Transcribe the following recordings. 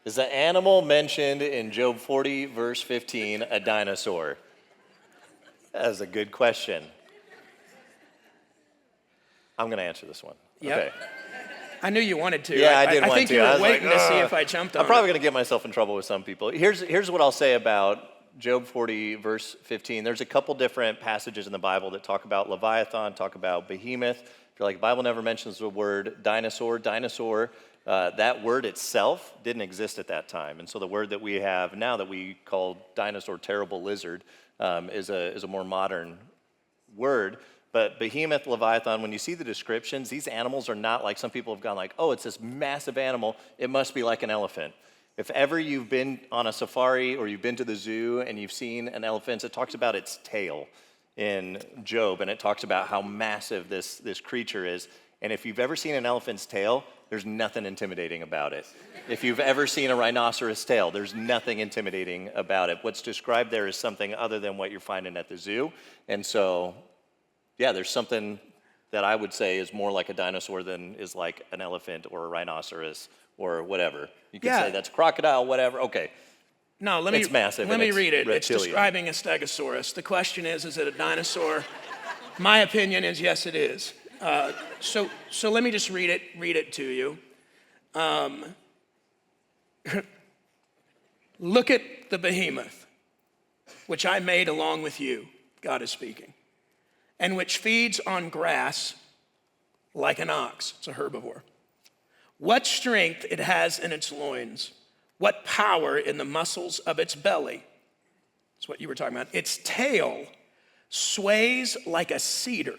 Is the animal mentioned in Job 40, verse 15, a dinosaur? That is a good question. I'm going to answer this one. Yep. Okay. I knew you wanted to. Yeah, I did I want think to. you I were was waiting like, to see "Ugh." if I jumped on I'm probably it. going to get myself in trouble with some people. Here's what I'll say about Job 40, verse 15. There's a couple different passages in the Bible that talk about Leviathan, talk about behemoth. If you're like, the Bible never mentions the word dinosaur. That word itself didn't exist at that time. And so the word that we have now that we call dinosaur, terrible lizard, is a more modern word. But behemoth, Leviathan, when you see the descriptions, these animals are not like some people have gone like, oh, it's this massive animal. It must be like an elephant. If ever you've been on a safari or you've been to the zoo and you've seen an elephant, it talks about its tail in Job, and it talks about how massive this creature is. And if you've ever seen an elephant's tail, there's nothing intimidating about it. If you've ever seen a rhinoceros tail, there's nothing intimidating about it. What's described there is something other than what you're finding at the zoo. And so, yeah, there's something that I would say is more like a dinosaur than is like an elephant or a rhinoceros or whatever. You could say that's crocodile, whatever. Okay. No, It's massive. Let me it's read it. reptilian. It's describing a stegosaurus. The question is it a dinosaur? My opinion is yes, it is. So let me just read it to you. Look at the behemoth, which I made along with you, God is speaking, and which feeds on grass like an ox. It's a herbivore. What strength it has in its loins, what power in the muscles of its belly. That's what you were talking about. Its tail sways like a cedar.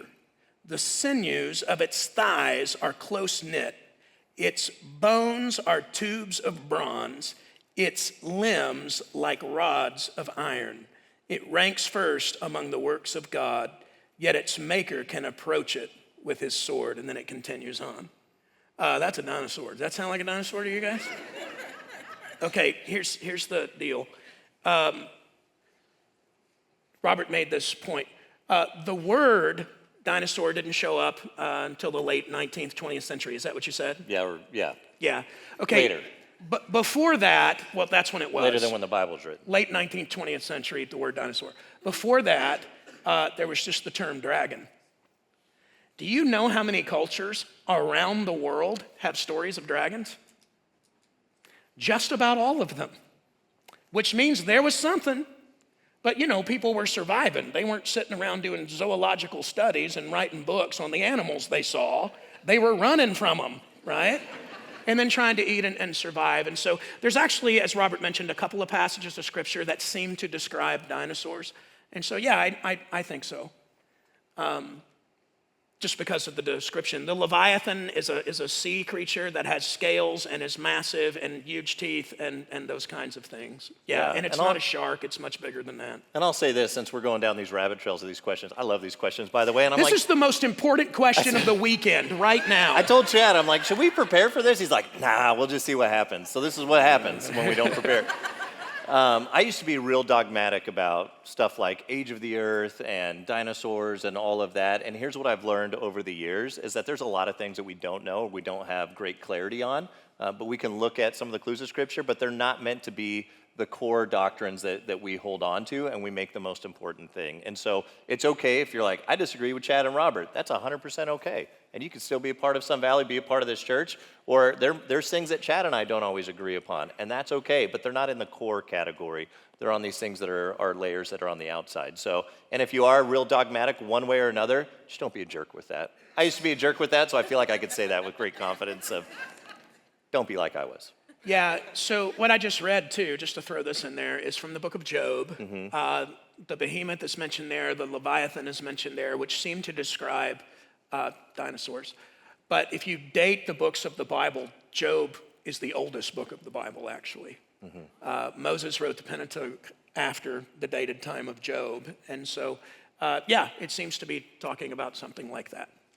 The sinews of its thighs are close knit. Its bones are tubes of bronze. Its limbs like rods of iron. It ranks first among the works of God, yet its maker can approach it with his sword. And then it continues on. That's a dinosaur. Does that sound like a dinosaur to you guys? Okay, here's the deal. Robert made this point. The word dinosaur didn't show up until the late 19th, 20th century. Is that what you said? Yeah. Yeah. Okay. Later. But before that, well, that's when it was. Later than when the Bible's written. Late 19th, 20th century, the word dinosaur. Before that, there was just the term dragon. Do you know how many cultures around the world have stories of dragons? Just about all of them, which means there was something. But people were surviving. They weren't sitting around doing zoological studies and writing books on the animals they saw. They were running from them, right? And then trying to eat and survive. And so there's actually, as Robert mentioned, a couple of passages of scripture that seem to describe dinosaurs. And so, yeah, I think so. Just because of the description. The Leviathan is a sea creature that has scales and is massive and huge teeth and those kinds of things. Yeah, and it's not a shark. It's much bigger than that. And I'll say this, since we're going down these rabbit trails of these questions. I love these questions, by the way. And this is the most important question of the weekend right now. I told Chad, I'm like, should we prepare for this? He's like, nah, we'll just see what happens. So this is what happens when we don't prepare. I used to be real dogmatic about stuff like age of the earth and dinosaurs and all of that. And here's what I've learned over the years is that there's a lot of things that we don't know or we don't have great clarity on. But we can look at some of the clues of Scripture, but they're not meant to be the core doctrines that we hold on to and we make the most important thing. And so it's okay if you're like, I disagree with Chad and Robert. That's 100% okay. And you can still be a part of Sun Valley, be a part of this church, or there's things that Chad and I don't always agree upon, and that's okay, but they're not in the core category. They're on these things that are layers that are on the outside. So, and if you are real dogmatic one way or another, just don't be a jerk with that. I used to be a jerk with that, so I feel like I could say that with great confidence of, don't be like I was. Yeah, so what I just read too, just to throw this in there, is from the book of Job. Mm-hmm. The behemoth is mentioned there, the Leviathan is mentioned there, which seem to describe dinosaurs. But if you date the books of the Bible, Job is the oldest book of the Bible, actually. Mm-hmm. Moses wrote the Pentateuch after the dated time of Job. And so, yeah, it seems to be talking about something like that.